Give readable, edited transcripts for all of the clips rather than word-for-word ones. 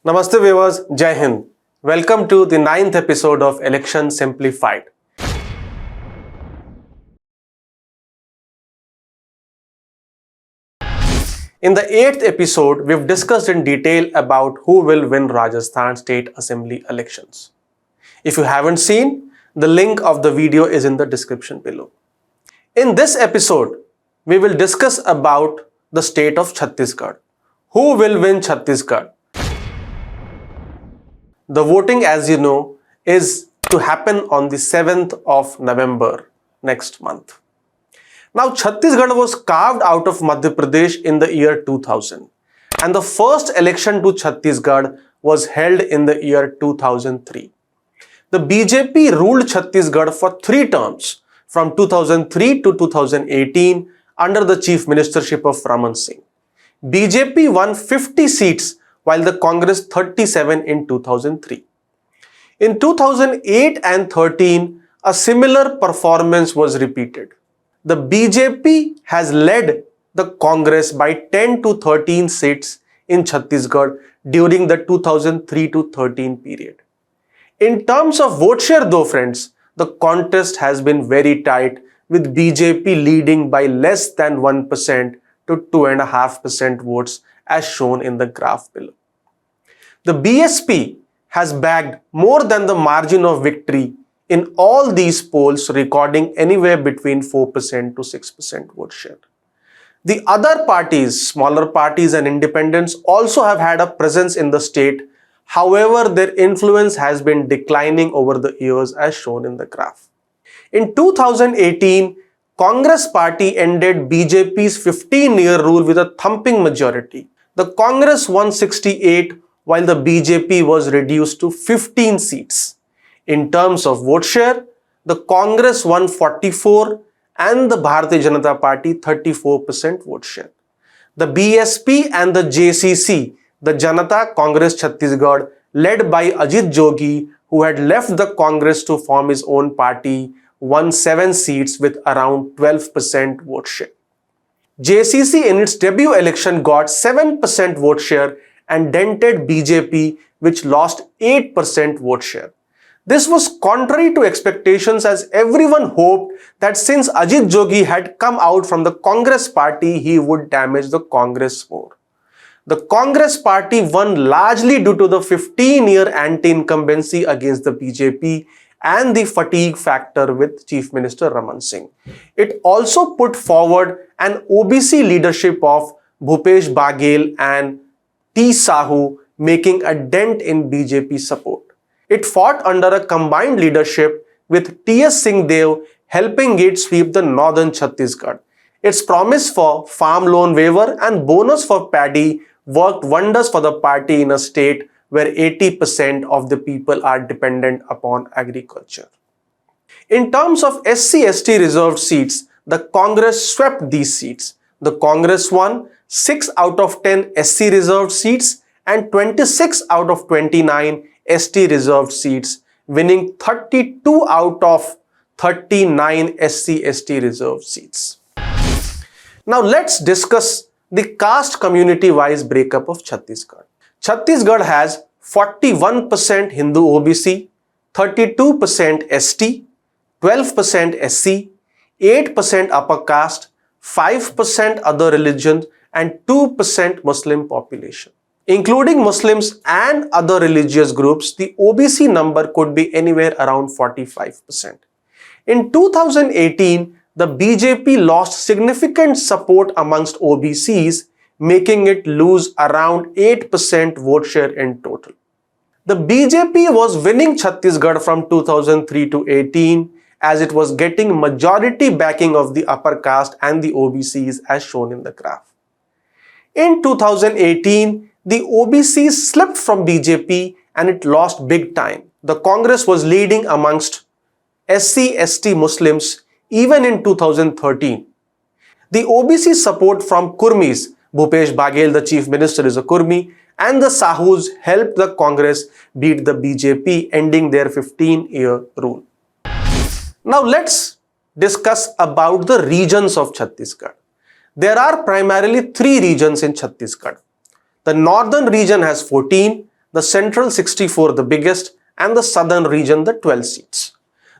Namaste viewers, Jai Hind. Welcome to the 9th episode of Elections Simplified. In the 8th episode, we've discussed in detail about who will win Rajasthan State Assembly elections. If you haven't seen, the link of the video is in the description below. In this episode, we will discuss about the state of Chhattisgarh. Who will win Chhattisgarh? The voting, as you know, is to happen on the 7th of November next month. Now, Chhattisgarh was carved out of Madhya Pradesh in the year 2000, and the first election to Chhattisgarh was held in the year 2003. The BJP ruled Chhattisgarh for 3 terms from 2003 to 2018 under the chief ministership of Raman Singh. BJP won 50 seats while the Congress 37 in 2003. In 2008 and 13, a similar performance was repeated. The BJP has led the Congress by 10 to 13 seats in Chhattisgarh during the 2003 to 13 period. In terms of vote share though, friends, the contest has been very tight, with BJP leading by less than 1% to 2.5% votes as shown in the graph below. The BSP has bagged more than the margin of victory in all these polls, recording anywhere between 4% to 6% vote share. The other parties, smaller parties and independents also have had a presence in the state. However, their influence has been declining over the years as shown in the graph. In 2018, Congress party ended BJP's 15-year rule with a thumping majority. The Congress won 68 while the BJP was reduced to 15 seats. In terms of vote share, the Congress won 44 and the Bharatiya Janata Party 34% vote share. The BSP and the JCC, the Janata Congress Chhattisgarh, led by Ajit Jogi, who had left the Congress to form his own party, won 7 seats with around 12% vote share. JCC in its debut election got 7% vote share and dented BJP, which lost 8% vote share. This was contrary to expectations, as everyone hoped that since Ajit Jogi had come out from the Congress party, he would damage the Congress more. The Congress party won largely due to the 15-year anti-incumbency against the BJP and the fatigue factor with Chief Minister Raman Singh. It also put forward an OBC leadership of Bhupesh Baghel and T. Sahu, making a dent in BJP support. It fought under a combined leadership with T.S. Singh Dev helping it sweep the northern Chhattisgarh. Its promise for farm loan waiver and bonus for paddy worked wonders for the party in a state where 80% of the people are dependent upon agriculture. In terms of SC/ST reserved seats, the Congress swept these seats. The Congress won 6 out of 10 SC reserved seats and 26 out of 29 ST reserved seats, winning 32 out of 39 SC/ST reserved seats. Now let's discuss the caste community-wise breakup of Chhattisgarh. Chhattisgarh has 41% Hindu OBC, 32% ST, 12% SC, 8% upper caste, 5% other religions, and 2% Muslim population. Including Muslims and other religious groups, the OBC number could be anywhere around 45%. In 2018, the BJP lost significant support amongst OBCs, making it lose around 8% vote share in total. The BJP was winning Chhattisgarh from 2003 to 18 as it was getting majority backing of the upper caste and the OBCs as shown in the graph. In 2018, the OBCs slipped from BJP and it lost big time. The Congress was leading amongst SC/ST Muslims even in 2013. The OBC support from Kurmis, Bhupesh Baghel, the chief minister, is a Kurmi, and the Sahus helped the Congress beat the BJP, ending their 15-year rule. Now let's discuss about the regions of Chhattisgarh. There are primarily 3 regions in Chhattisgarh. The northern region has 14, the central 64 the biggest, and the southern region the 12 seats.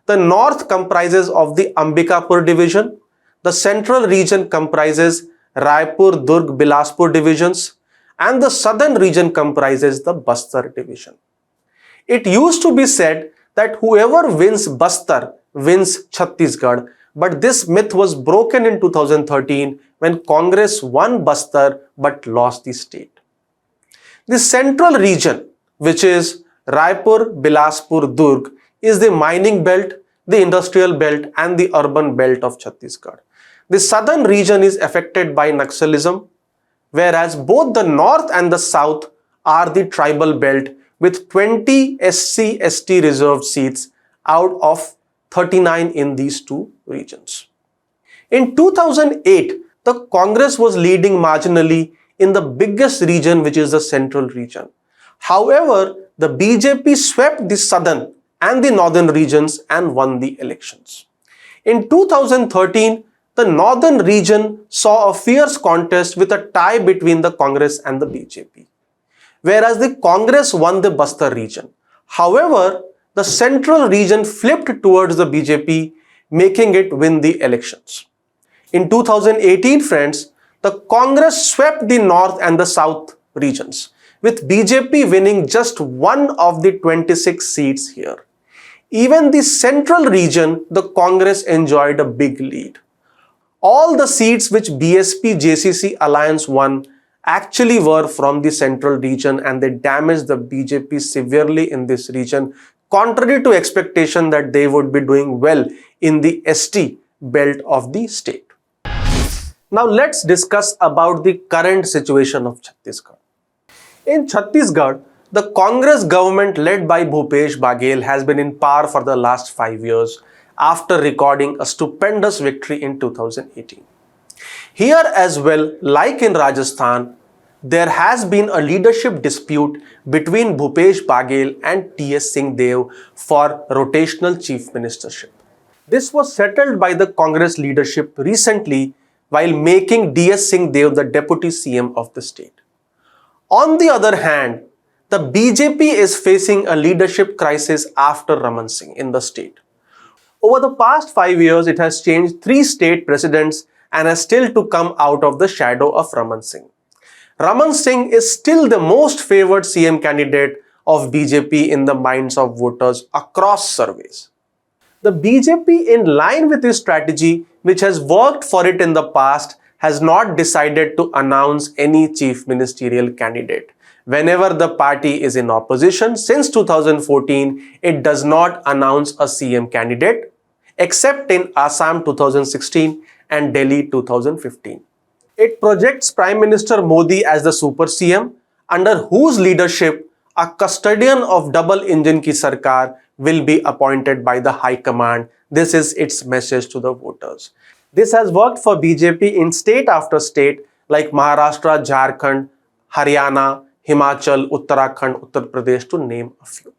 The north comprises of the Ambikapur division, the central region comprises Raipur, Durg, Bilaspur divisions, and the southern region comprises the Bastar division. It used to be said that whoever wins Bastar wins Chhattisgarh, but this myth was broken in 2013 when Congress won Bastar but lost the state. The central region, which is Raipur, Bilaspur, Durg, is the mining belt, the industrial belt, and the urban belt of Chhattisgarh. The southern region is affected by Naxalism, whereas both the north and the south are the tribal belt with 20 SC/ST reserved seats out of 39 in these two regions. In 2008, the Congress was leading marginally in the biggest region, which is the central region. However, the BJP swept the southern and the northern regions and won the elections. In 2013, the northern region saw a fierce contest with a tie between the Congress and the BJP, whereas the Congress won the Bastar region. However, the central region flipped towards the BJP, making it win the elections. In 2018, friends, the Congress swept the north and the south regions, with BJP winning just one of the 26 seats here. Even the central region, the Congress enjoyed a big lead. All the seats which BSP-JCC alliance won actually were from the central region, and they damaged the BJP severely in this region, contrary to expectation that they would be doing well in the ST belt of the state. Now let's discuss about the current situation of Chhattisgarh. In Chhattisgarh, the Congress government led by Bhupesh Baghel has been in power for the last 5 years after recording a stupendous victory in 2018. Here as well, like in Rajasthan, there has been a leadership dispute between Bhupesh Baghel and T.S. Singhdev for rotational chief ministership. This was settled by the Congress leadership recently while making D.S. Singhdev the deputy CM of the state. On the other hand, the BJP is facing a leadership crisis after Raman Singh in the state. Over the past 5 years, it has changed 3 state presidents and has still to come out of the shadow of Raman Singh. Raman Singh is still the most favored CM candidate of BJP in the minds of voters across surveys. The BJP, in line with its strategy, which has worked for it in the past, has not decided to announce any chief ministerial candidate. Whenever the party is in opposition since 2014, it does not announce a CM candidate, except in Assam 2016 and Delhi 2015. It projects Prime Minister Modi as the super CM, under whose leadership a custodian of double engine ki sarkar will be appointed by the High Command. This is its message to the voters. This has worked for BJP in state after state like Maharashtra, Jharkhand, Haryana, Himachal, Uttarakhand, Uttar Pradesh, to name a few.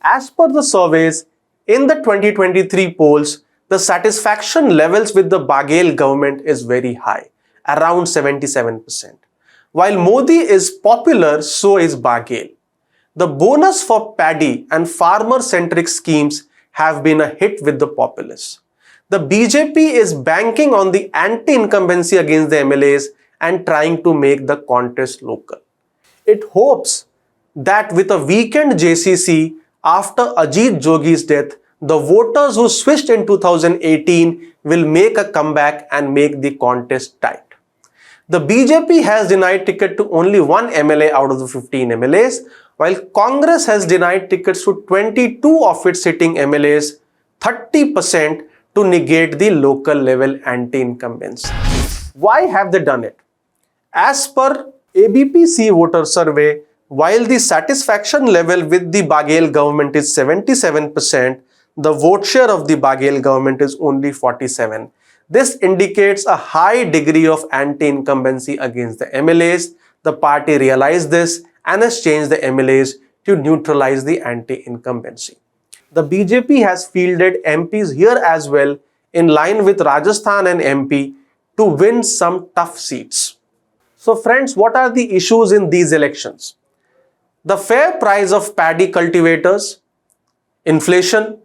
As per the surveys, in the 2023 polls, the satisfaction levels with the Baghel government is very high, around 77%. While Modi is popular, so is Baghel. The bonus for paddy and farmer-centric schemes have been a hit with the populace. The BJP is banking on the anti-incumbency against the MLAs and trying to make the contest local. It hopes that with a weakened JCC after Ajit Jogi's death, the voters who switched in 2018 will make a comeback and make the contest tight. The BJP has denied ticket to only one MLA out of the 15 MLAs, while Congress has denied tickets to 22 of its sitting MLAs, 30%, to negate the local level anti-incumbents. Why have they done it? As per ABPC voter survey, while the satisfaction level with the Baghel government is 77%, the vote share of the Baghel government is only 47%. This indicates a high degree of anti-incumbency against the MLAs. The party realized this and has changed the MLAs to neutralize the anti-incumbency. The BJP has fielded MPs here as well, in line with Rajasthan and MP, to win some tough seats. So friends, what are the issues in these elections? the fair price of paddy cultivators, inflation,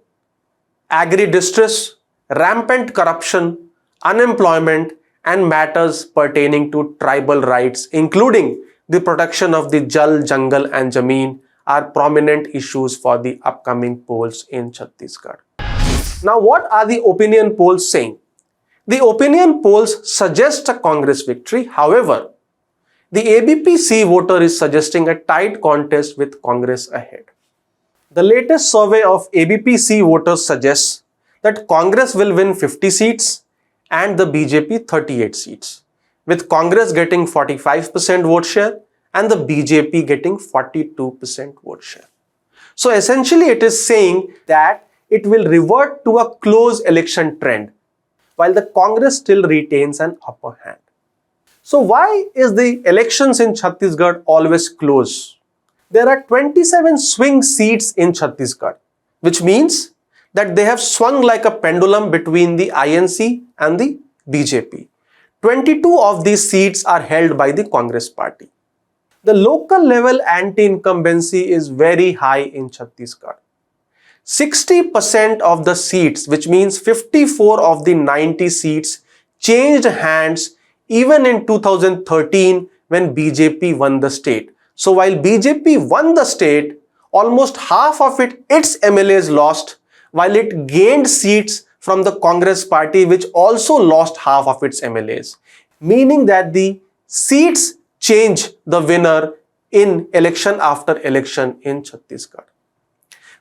agri-distress, rampant corruption, unemployment, and matters pertaining to tribal rights, including the protection of the Jal, Jangal, and Jameen, are prominent issues for the upcoming polls in Chhattisgarh. Now, what are the opinion polls saying? The opinion polls suggest a Congress victory. However, the ABP-C voter is suggesting a tight contest with Congress ahead. The latest survey of ABP-C voters suggests that Congress will win 50 seats and the BJP 38 seats, with Congress getting 45% vote share and the BJP getting 42% vote share. So essentially it is saying that it will revert to a close election trend, while the Congress still retains an upper hand. So why is the elections in Chhattisgarh always close? There are 27 swing seats in Chhattisgarh, which means that they have swung like a pendulum between the INC and the BJP. 22 of these seats are held by the Congress party. The local level anti-incumbency is very high in Chhattisgarh. 60% of the seats, which means 54 of the 90 seats, changed hands even in 2013 when BJP won the state. So while BJP won the state, almost half of its MLAs lost, while it gained seats from the Congress party, which also lost half of its MLAs, meaning that the seats change the winner in election after election in Chhattisgarh.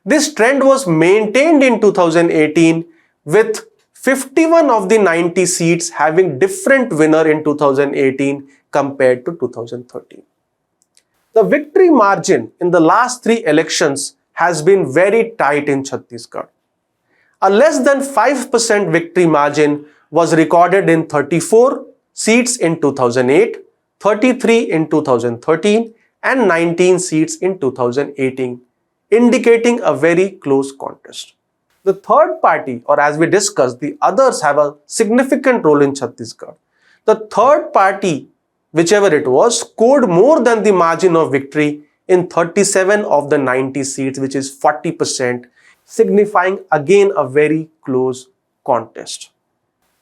This trend was maintained in 2018 with 51 of the 90 seats having different winner in 2018 compared to 2013. The victory margin in the last 3 elections has been very tight in Chhattisgarh. A less than 5% victory margin was recorded in 34 seats in 2008, 33 in 2013 and 19 seats in 2018, indicating a very close contest. The third party, or as we discussed, the others have a significant role in Chhattisgarh. The third party, whichever it was, scored more than the margin of victory in 37 of the 90 seats, which is 40%, signifying again a very close contest.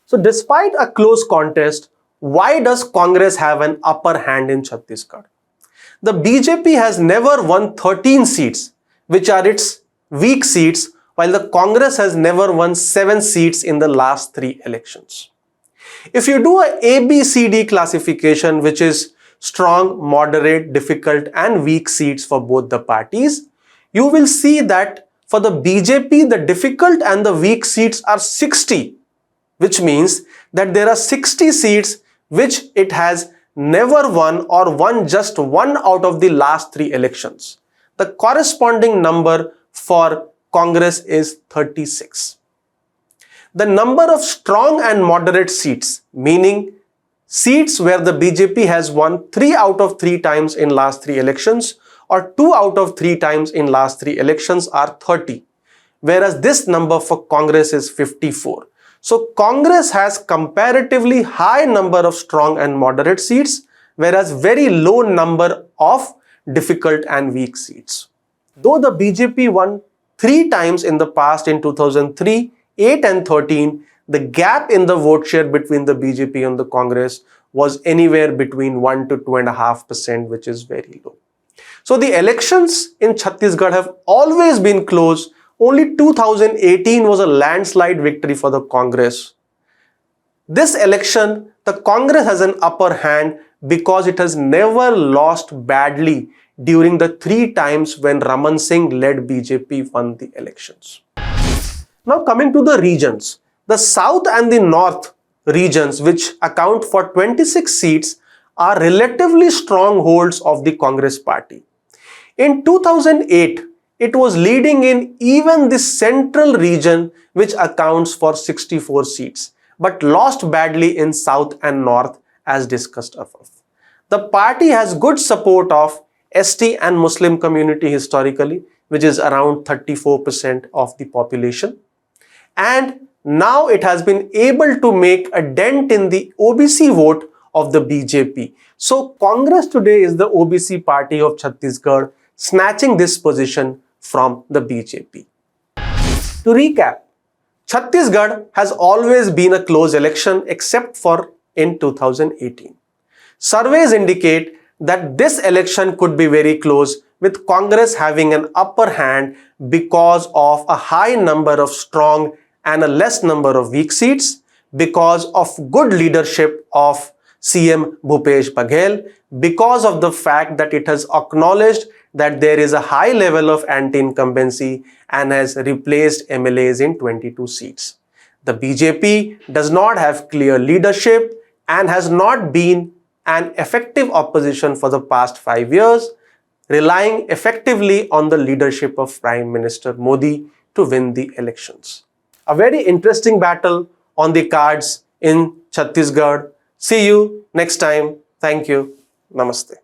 So despite a close contest, why does Congress have an upper hand in Chhattisgarh? The BJP has never won 13 seats, which are its weak seats, while the Congress has never won 7 seats in the last 3 elections. If you do a ABCD classification, which is strong, moderate, difficult and weak seats for both the parties, you will see that for the BJP, the difficult and the weak seats are 60, which means that there are 60 seats which it has never won or won just 1 out of the last 3 elections. The corresponding number for Congress is 36. The number of strong and moderate seats, meaning seats where the BJP has won 3 out of 3 times in last 3 elections or 2 out of 3 times in last 3 elections, are 30, whereas this number for Congress is 54. So Congress has comparatively high number of strong and moderate seats, whereas very low number of difficult and weak seats. Though the BJP won 3 times in the past in 2003, 8 and 13, the gap in the vote share between the BJP and the Congress was anywhere between 1 to 2.5%, which is very low. So the elections in Chhattisgarh have always been close. Only 2018 was a landslide victory for the Congress. This election, the Congress has an upper hand because it has never lost badly during the 3 times when Raman Singh led BJP won the elections. Now coming to the regions, the South and the North regions, which account for 26 seats, are relatively strongholds of the Congress party. In 2008, it was leading in even the central region, which accounts for 64 seats, but lost badly in South and North as discussed above. The party has good support of ST and Muslim community historically, which is around 34% of the population. And now it has been able to make a dent in the OBC vote of the BJP. So Congress today is the OBC party of Chhattisgarh, snatching this position from the BJP. To recap, Chhattisgarh has always been a close election except for in 2018. Surveys indicate that this election could be very close, with Congress having an upper hand because of a high number of strong and a less number of weak seats, because of good leadership of CM Bhupesh Baghel, because of the fact that it has acknowledged that there is a high level of anti-incumbency and has replaced MLAs in 22 seats. The BJP does not have clear leadership and has not been an effective opposition for the past 5 years, relying effectively on the leadership of Prime Minister Modi to win the elections. A very interesting battle on the cards in Chhattisgarh. See you next time. Thank you. Namaste.